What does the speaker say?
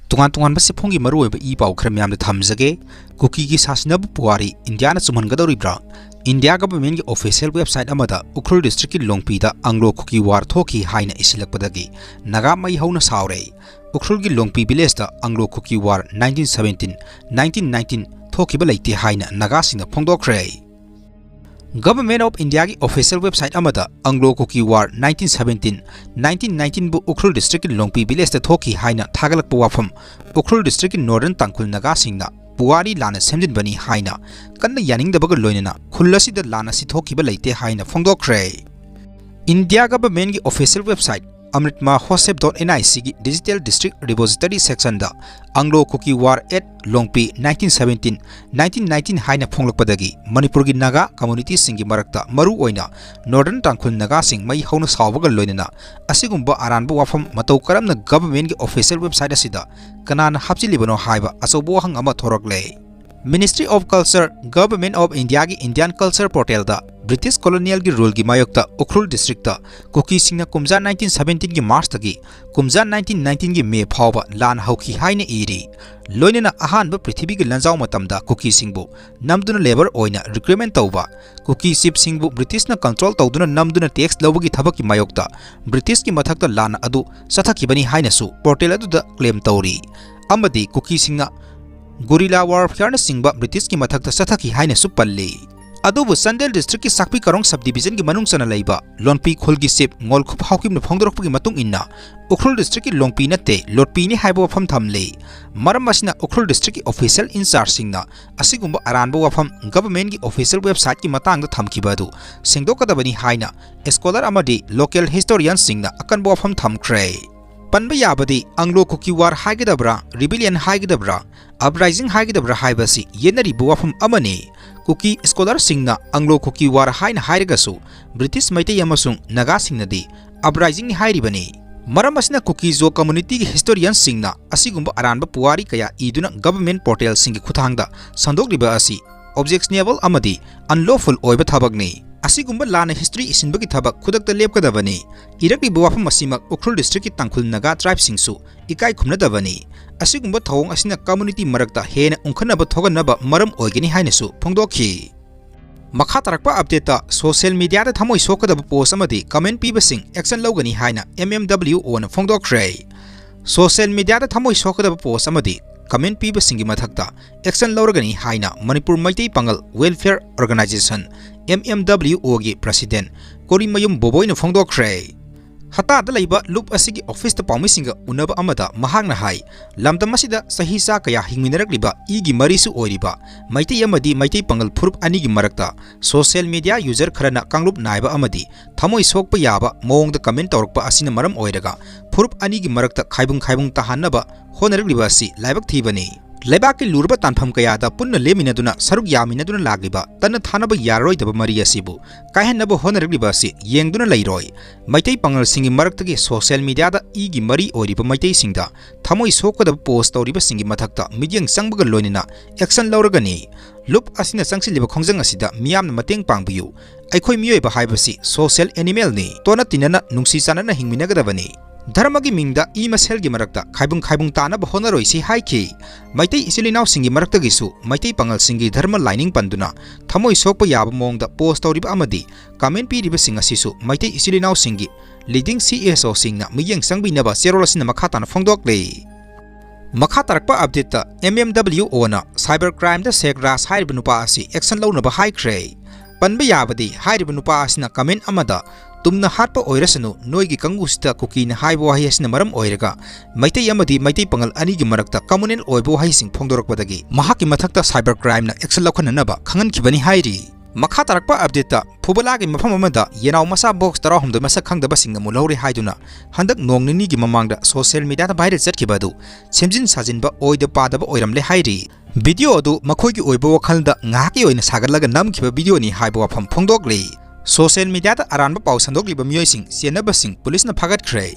Tungan Sipongi Maru E. Pau Kremiam the Tamzage, Kuki Sasinaba Puari, Indiana chumhangadouribra. India government official website amada WarUkhrul district longpida Anglo-Kuki WarDaThokhi haina isilakpadagi naga mai hauna saure. WarUkhrul gi longpi village da Anglo-Kuki War 1919 thokiba leite haina naga singna phongdokre. Government of India ki official website amada Anglo-Kuki War 1919 bu WarUkhrul district longpi village da thoki haina thagalakpa wafam WarUkhrul district northern tangkhul naga singna Puari lana semjin bani haina kanna yaning da bagal loinana khulasi da lana sithoki ba leite haina phongdokre. India government ki official website amritmahosep.nic ki digital district repository section da Anglo-Kuki War at longpi 1919 haina phonglakpadagi Manipur gi naga community singi marakta maru oina northern tangkhul naga sing mai hauna sawbagal loinana asigumba aranba wafam matau karamna government ki official website asida kanana hapchilibano haiba asobo hang ama thorakle. Ministry of Culture Government of India ki Indian Culture Portal da British Colonial ki rule ki mayokta WarUkhrul district da Kuki singna kumja 1917 ki March tagi kumja 1919 ki May phawba lan hauki haina iri loinena ahanba prithibhi ki lanjaw matamda Kuki singbu namduna labor oina recruitment tawba Kuki ship singbu British na control tawduna namduna tax lawbagi thabak ki mayokta British ki mathakta lan adu sathakibani haina su portal adu da claim tawri amadi Kuki singna Guerrilla warfare na singba British ki mathakta sathaki haina su palle. Adubu Sandel district ki Sakpi Karong subdivision ki manung sana laiba Longpi khulgi sip ngol khup haukim na phongdorokpagi matung inna WarUkhrul district ki Longpi natte Lotpi ni haiba wafam thamle. Maram asina WarUkhrul district ki official in charge singna asigumba aranba wafam government ki official website ki matangda thamkiba adu singdokadabani haina scholar amadi local historian singna akanba wafam thamkre. Panba yabadi Anglo-Kuki War haigidabra rebellion haigidabra uprising haigidabra haibasi yenari buwafam amani Kuki scholar singna Anglo-Kuki War haina hairagasu British maitei amasung naga singnadi uprising ni hairibani maram asina Kuki zo community ki historian singna asigumba aranba puari kaya iduna government portal singi khuthangda sandokriba asi objectionable amadi unlawful oiba thabakni asigumba lana history isinbagi thabak khudakta lepkadabani irakli buwafam asimak WarUkhrul district ki tangkhul naga tribe singsu ikai khumnadabani asigumba thawong asina community marakta hena ungkhanaba thoganaba maram oigani hainasu phongdokhi. Makha tarakpa update ta social media da thamoi sokadaba post amadi comment piba sing action logani haina MMW on phongdokre. Social media da thamoi sokadaba post amadi comment piba singi mathakta action loragani haina Manipur Maitei Pangal Welfare Organization MMWO gi president Korimayum Boboy na phongdokre. Hata da laiba loop asigi office ta pawmisinga unaba amada mahangna hai lamdam masida sahisa kaya hingminarakliba igi marisu oiriba maitei amadi maitei pangal phurup ani gi marakta social media user kharana kanglup naiba amadi thamoi sokpa yaba mongda comment tawrakpa asina maram oiraga phurup ani gi marakta khaibung tahanaba honarakliba asi laibak thibani. Leibak ki lurba tanpham kayada punna leminaduna saruk yaminaduna lagliba tanna thanaba yaroi mari asibu kaihannaba honarakliba asi yengduna leiroi maitei pangal singi maraktagi social media da igi mari oiriba maitei singda thamoi sokadaba post tawriba singi mathakta midyang sangbaga loinina action lauragani loop asina sangsilliba khongjang asida miyamna mateng pangbiyu aikhoi miyoiba haibasi social animal ni tona tinana nungsi chanana hingminagadabani. Dharma ki mingda I masel gi marakta khaibung tana ba honaroi si haiki maitei isilinaw singi marakta gisu maitei pangal singi dharma lining panduna thamoi sokpa yaba mongda post tawriba amadi comment piriba singa sisu maitei isilinaw singi leading CSO singna miyeng sangbinaba serolasina makhatana phongdokle. Makha tarakpa update ta MMW ona cybercrime da segras hairiba nupa asi action launaba haikre. Panba yabadi hairiba nupa asina comment amada tumna hatpa oirasanu noigi kangusita Kuki na haibo hayasina maram oiraga maitei amadi maitei pangal ani gi marakta communal oibo haising phongdorakpadagi mahaki mathakta cybercrime na action laukhananaba khangankibani hairi. Makha tarakpa update ta Phubalagi mafam amada yenaw masa box tarahumda masak khangdaba singna mulawri haiduna handak nong nini gi mamangda social media da viral chatkibadu semjin sajinba oida padaba oiramle hairi. Video adu makhoi gi oibo wakhalda ngaki oina sagarlaga namkiba video ni haibo wafam phongdokle. Social media da aranba paw sandokliba miyoising senabasing police na phagat khre.